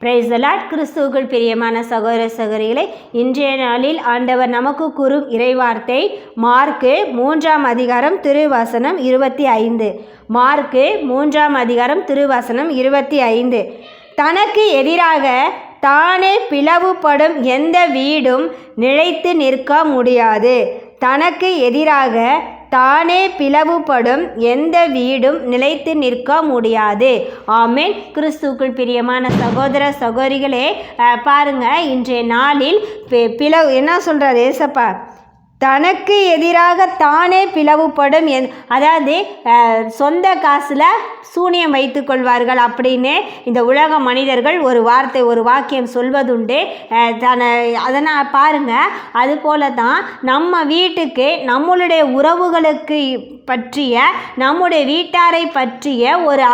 Price the Lord. கிறிஸ்துவுக்குள் பிரியமான சகோதர சகோதரிகளே, இன்றைய நாளில் ஆண்டவர் நமக்கு கூறும் இறைவார்த்தை மார்க்கு 3ஆம் அதிகாரம் திருவசனம் 25. மார்க்கு 3ஆம் அதிகாரம் திருவசனம் 25. தனக்கு எதிராக தானே பிளவுபடும் எந்த வீடும் நிலைத்து நிற்க முடியாது. தனக்கு எதிராக தானே பிளவுபடும் எந்த வீடும் நிலைத்து நிற்க முடியாது. ஆமென். கிறிஸ்துவுக்குள் பிரியமான சகோதர சகோதரிகளே, பாருங்க, இன்றைய நாளில் என்ன சொல்றாரு ஏசப்பா? தனக்கு எதிராக தானே பிளவுபடும் அதாவது சொந்த காசில் சூனியம் வைத்து கொள்வார்கள் அப்படின்னு இந்த உலக மனிதர்கள் ஒரு வாக்கியம் சொல்வதுண்டு. அதனால் பாருங்கள், அதுபோல தான் நம்ம வீட்டுக்கு நம்மளுடைய உறவுகளுக்கு பற்றிய நம்முடைய வீட்டாரை பற்றிய ஒரு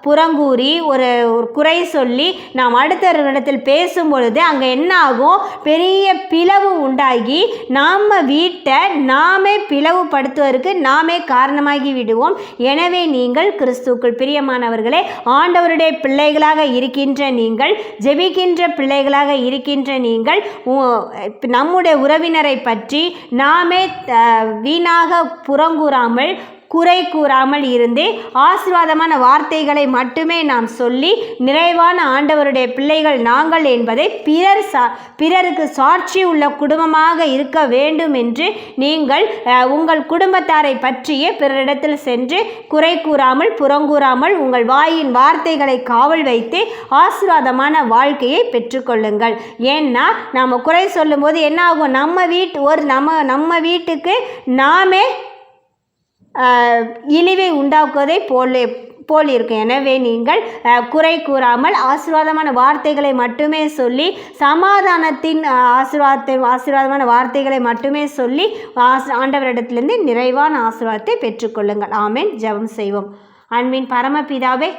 புறங்கூறி ஒரு குறை சொல்லி நாம் அடுத்தவர்களிடத்தில் பேசும் பொழுது அங்கே என்ன ஆகும்? பெரிய பிளவு உண்டாகி நம்ம வீட்டை நாமே பிளவுபடுத்துவதற்கு நாமே காரணமாகி விடுவோம். எனவே நீங்கள் கிறிஸ்துவுக்குள் பிரியமானவர்களே, ஆண்டவருடைய பிள்ளைகளாக இருக்கின்ற நீங்கள், ஜெபிக்கின்ற பிள்ளைகளாக இருக்கின்ற நீங்கள், நம்முடைய உறவினரை பற்றி நாமே வீணாக புறங்கூறாமல் குறை கூறாமல் இருந்து ஆசீர்வாதமான வார்த்தைகளை மட்டுமே நாம் சொல்லி நிறைவான ஆண்டவருடைய பிள்ளைகள் நாங்கள் என்பதை பிறருக்கு சாட்சி உள்ள குடும்பமாக இருக்க வேண்டும் என்று நீங்கள் உங்கள் குடும்பத்தாரை பற்றிய பிறரிடத்தில் சென்று குறை கூறாமல் புறங்கூறாமல் உங்கள் வாயின் வார்த்தைகளை காவல் வைத்து ஆசீர்வாதமான வாழ்க்கையை பெற்றுக்கொள்ளுங்கள். ஏன்னா நாம் குறை சொல்லும்போது என்ன ஆகும்? நம்ம வீட்டுக்கு நாமே இழிவை உண்டாக்குவதை போல் இருக்கும். எனவே நீங்கள் குறை கூறாமல் ஆசீர்வாதமான வார்த்தைகளை மட்டுமே சொல்லி சமாதானத்தின் ஆசீர்வாதமான வார்த்தைகளை மட்டுமே சொல்லி ஆண்டவரிடத்திலிருந்து நிறைவான ஆசீர்வாதத்தை பெற்றுக்கொள்ளுங்கள். ஆமென். ஜெபம் செய்வோம். அன்பின் பரமபிதாவே,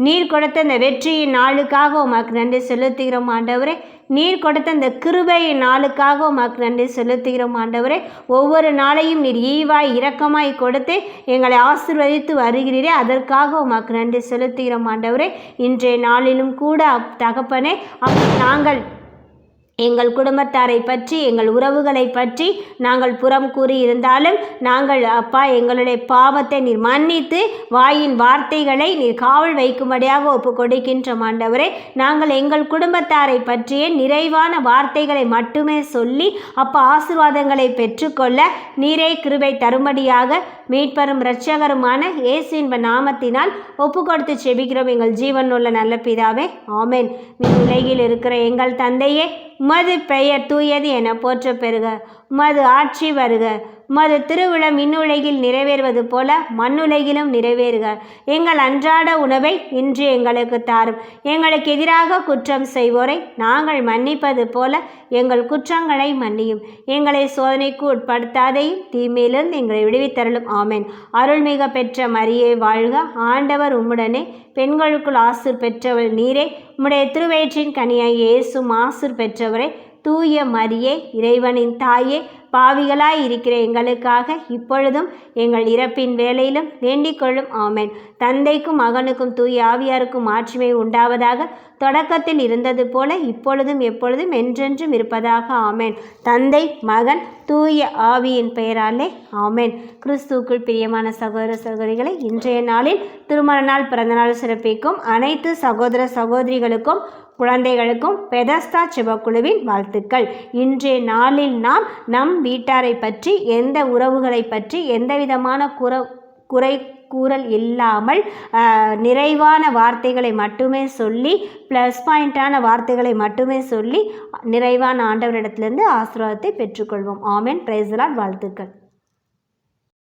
நீர் கொடுத்த இந்த வெற்றியின் நாளுக்காக உமக்கு நன்றி செலுத்துகிறோம் ஆண்டவரே. நீர் கொடுத்த இந்த கிருபையின் நாளுக்காக உமக்கு நன்றி செலுத்துகிறோம் ஆண்டவரே. ஒவ்வொரு நாளையும் நீர் ஈவாய் இரக்கமாய் கொடுத்து எங்களை ஆசீர்வதித்து வருகிறீரே, அதற்காக உமக்கு நன்றி செலுத்துகிறோம் ஆண்டவரே. இன்றைய நாளிலும் கூட தகப்பனே, நாங்கள் எங்கள் குடும்பத்தாரை பற்றி எங்கள் உறவுகளை பற்றி நாங்கள் புறம் கூறி இருந்தாலும் நாங்கள் அப்பா எங்களுடைய பாவத்தை நீர் மன்னித்து வாயின் வார்த்தைகளை நீர் காவல் வைக்கும்படியாக ஒப்பு கொடுக்கின்ற ஆண்டவரே. நாங்கள் எங்கள் குடும்பத்தாரை பற்றிய நிறைவான வார்த்தைகளை மட்டுமே சொல்லி அப்பா ஆசீர்வாதங்களை பெற்றுக்கொள்ள நீரே கிருபை தரும்படியாக மீட்பரும் இரட்சகருமான இயேசுவின் நாமத்தினால் ஒப்பு கொடுத்து செபிக்கிறோம் எங்கள் ஜீவனுள்ள நல்ல பிதாவே. ஆமென். உலகில் இருக்கிற எங்கள் தந்தையே, உமது பெயர் தூயது என போற்ற பெறுக. உமது ஆட்சி வருக. உமது திருவிழம் இன்னுலகில் நிறைவேறுவது போல மண்ணுலகிலும் நிறைவேறுக. எங்கள் அன்றாட உணவை இன்று எங்களுக்கு தாரும். எங்களுக்கு எதிராக குற்றம் செய்வோரை நாங்கள் மன்னிப்பது போல எங்கள் குற்றங்களை மன்னியும். எங்களை சோதனைக்கு உட்படுத்தாதையும் தீமையிலிருந்து எங்களை விடுவித்தருளும். ஆமென். அருள்மிக பெற்ற மரியே வாழ்க. ஆண்டவர் உம்முடனே, பெண்களுக்குள் ஆசீர் பெற்றவள் நீரே. உம்முடைய திருவயிற்றின் கனியாய் இயேசுவும் ஆசீர் பெற்றவரே. தூய மரியே, இறைவனின் தாயே, பாவிகளாய் இருக்கிற எங்களுக்காக இப்பொழுதும் எங்கள் இறப்பின் வேளையிலும் வேண்டிக் கொள்ளும். ஆமென். தந்தைக்கும் மகனுக்கும் தூய ஆவியாருக்கும் மாட்சிமை உண்டாவதாக. தொடக்கத்தில் இருந்தது போல இப்பொழுதும் எப்பொழுதும் என்றென்றும் இருப்பதாக. ஆமென். தந்தை, மகன், தூய ஆவியின் பெயராலே. ஆமென். கிறிஸ்துவுக்குள் பிரியமான சகோதர சகோதரிகளை, இன்றைய நாளில் திருமண நாள் பிறந்தநாள் சிறப்பிக்கும் அனைத்து சகோதர சகோதரிகளுக்கும் குழந்தைகளுக்கும் பெதஸ்தா செபக்குழுவின் வாழ்த்துக்கள். இன்றைய நாளில் நாம் நம் வீட்டாரை பற்றி, எந்த உறவுகளை பற்றி எந்த விதமான குறை கூறல் இல்லாமல் நிறைவான வார்த்தைகளை மட்டுமே சொல்லி, ப்ளஸ் பாயிண்டான வார்த்தைகளை மட்டுமே சொல்லி நிறைவான ஆண்டவரிடத்திலிருந்து ஆசீர்வாதத்தை பெற்றுக்கொள்வோம். ஆமென். Praise the Lord. வாழ்த்துக்கள்.